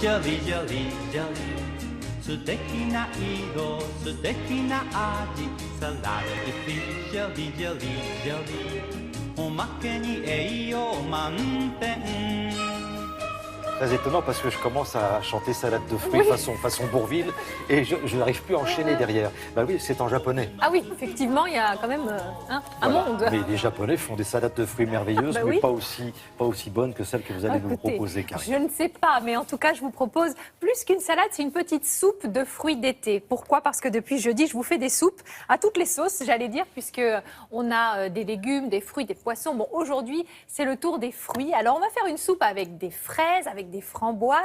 jolly jolly jolly 素敵な色素敵な味サラダでフィッシュジョリジョリジョリおまけに栄養満点 Très étonnant parce que je commence à chanter salade de fruits façon Bourvil et je n'arrive plus à enchaîner derrière. Bah oui, c'est en japonais. Ah oui, effectivement, il y a quand même un Voilà. monde. Mais les Japonais font des salades de fruits merveilleuses, Bah mais oui. pas aussi bonnes que celles que vous allez nous Écoutez, proposer, Karine. je ne sais pas, mais en tout cas, je vous propose plus qu'une salade, c'est une petite soupe de fruits d'été. Pourquoi? Parce que depuis jeudi, je vous fais des soupes à toutes les sauces, j'allais dire, puisque on a des légumes, des fruits, des poissons. Bon, aujourd'hui, c'est le tour des fruits. Alors, on va faire une soupe avec des fraises, avec des framboises.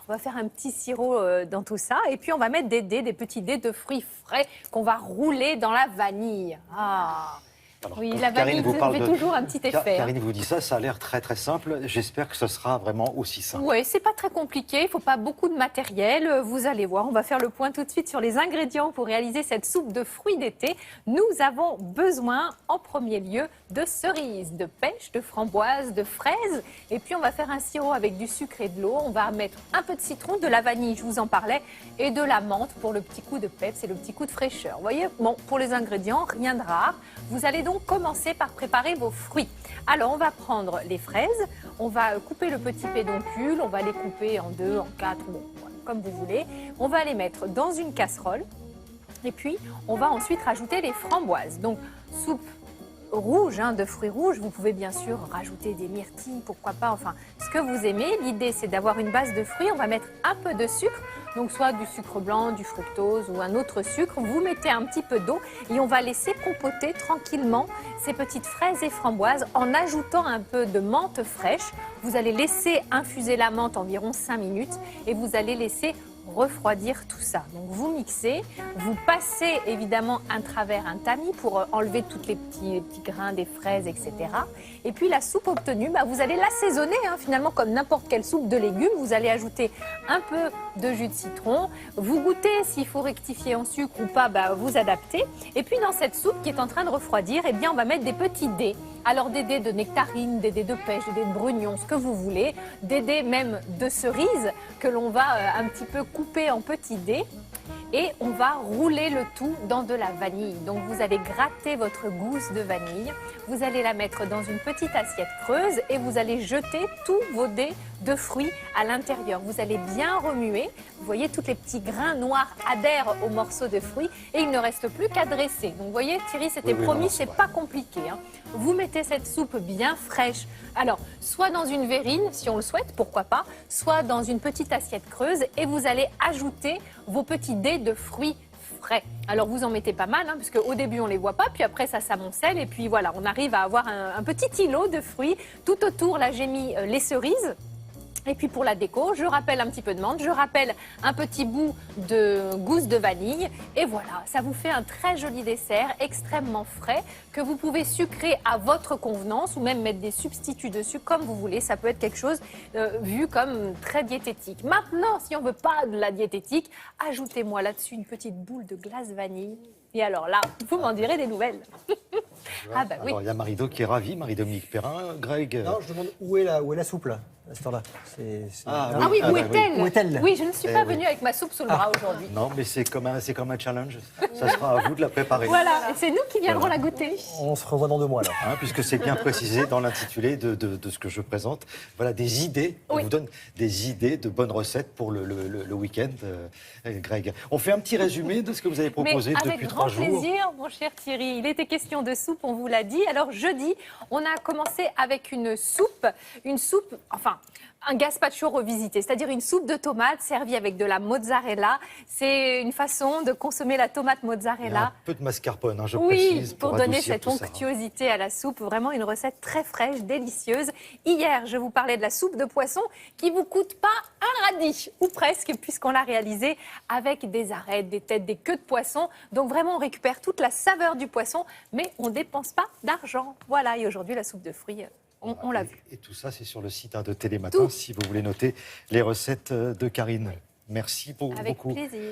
On va faire un petit sirop dans tout ça. Et puis, on va mettre des petits dés de fruits frais qu'on va rouler dans la vanille. Ah! Alors, Oui, quand la vanille Karine vous fait parle de- toujours un petit effet. Karine vous dit ça, ça a l'air très très simple. J'espère que ce sera vraiment aussi simple. Oui, c'est pas très compliqué, il ne faut pas beaucoup de matériel. Vous allez voir, on va faire le point tout de suite sur les ingrédients pour réaliser cette soupe de fruits d'été. Nous avons besoin en premier lieu de cerises, de pêche, de framboises, de fraises. Et puis on va faire un sirop avec du sucre et de l'eau. On va mettre un peu de citron, de la vanille, je vous en parlais, et de la menthe pour le petit coup de peps et le petit coup de fraîcheur. Vous voyez, bon, pour les ingrédients, rien de rare. Vous allez donc commencer par préparer vos fruits. Alors, on va prendre les fraises, on va couper le petit pédoncule, on va les couper en 2, en 4, bon, comme vous voulez. On va les mettre dans une casserole et puis on va ensuite rajouter les framboises. Donc, soupe rouge, de fruits rouges. Vous pouvez bien sûr rajouter des myrtilles, pourquoi pas, enfin, ce que vous aimez. L'idée, c'est d'avoir une base de fruits. On va mettre un peu de sucre, donc soit du sucre blanc, du fructose ou un autre sucre. Vous mettez un petit peu d'eau et on va laisser compoter tranquillement ces petites fraises et framboises en ajoutant un peu de menthe fraîche. Vous allez laisser infuser la menthe environ 5 minutes et vous allez laisser refroidir tout ça. Donc vous mixez, vous passez évidemment à travers un tamis pour enlever tous les petits grains des fraises, etc. Et puis la soupe obtenue, vous allez l'assaisonner finalement comme n'importe quelle soupe de légumes. Vous allez ajouter un peu de jus de citron, vous goûtez s'il faut rectifier en sucre ou pas, vous adaptez. Et puis dans cette soupe qui est en train de refroidir, eh bien on va mettre des petits dés. Alors des dés de nectarine, des dés de pêche, des dés de brugnon, ce que vous voulez, des dés même de cerises que l'on va un petit peu couper en petits dés. Et on va rouler le tout dans de la vanille. Donc vous allez gratter votre gousse de vanille, vous allez la mettre dans une petite assiette creuse et vous allez jeter tous vos dés de fruits à l'intérieur. Vous allez bien remuer. Vous voyez, tous les petits grains noirs adhèrent aux morceaux de fruits et il ne reste plus qu'à dresser. Donc vous voyez, Thierry, c'était promis, c'est pas compliqué. Vous mettez cette soupe bien fraîche. Alors, soit dans une verrine, si on le souhaite, pourquoi pas, soit dans une petite assiette creuse et vous allez ajouter vos petits dés de fruits frais. Alors vous en mettez pas mal, parce qu'au début on les voit pas, puis après ça s'amoncelle et puis voilà, on arrive à avoir un petit îlot de fruits. Tout autour, là j'ai mis les cerises. Et puis pour la déco, je rappelle un petit peu de menthe, je rappelle un petit bout de gousse de vanille. Et voilà, ça vous fait un très joli dessert, extrêmement frais, que vous pouvez sucrer à votre convenance ou même mettre des substituts dessus comme vous voulez. Ça peut être quelque chose vu comme très diététique. Maintenant, si on ne veut pas de la diététique, ajoutez-moi là-dessus une petite boule de glace vanille. Et alors là, vous m'en direz des nouvelles. Ah bah oui. Alors, il y a Marido qui est ravi, Marie-Dominique Perrin. Greg. Non, je demande où est la soupe là, à ce temps-là. Ah oui, où est-elle? Où est-elle? Oui, je ne suis pas venue avec ma soupe sous le bras aujourd'hui. Non, mais c'est comme un challenge. Ça sera à vous de la préparer. Voilà, et c'est nous qui viendrons la goûter. On se revoit dans 2 mois alors. Puisque c'est bien précisé dans l'intitulé de ce que je présente. Voilà, des idées. On vous donne des idées de bonnes recettes pour le week-end, Greg. On fait un petit résumé de ce que vous avez proposé depuis 3 jours. Avec grand plaisir, mon cher Thierry. Il était question de soupe, on vous l'a dit. Alors jeudi, on a commencé avec une soupe, enfin un gazpacho revisité, c'est-à-dire une soupe de tomates servie avec de la mozzarella. C'est une façon de consommer la tomate mozzarella. Il y a un peu de mascarpone, je oui, précise. pour donner adoucir cette tout ça. onctuosité à la soupe. Vraiment une recette très fraîche, délicieuse. Hier, je vous parlais de la soupe de poisson qui ne vous coûte pas un radis, ou presque, puisqu'on l'a réalisée avec des arêtes, des têtes, des queues de poisson. Donc vraiment, on récupère toute la saveur du poisson, mais on ne dépense pas d'argent. Voilà, et aujourd'hui, la soupe de fruits, on l'a vu. Et tout ça, c'est sur le site de Télématin, si vous voulez noter les recettes de Karine. Merci beaucoup. Avec plaisir.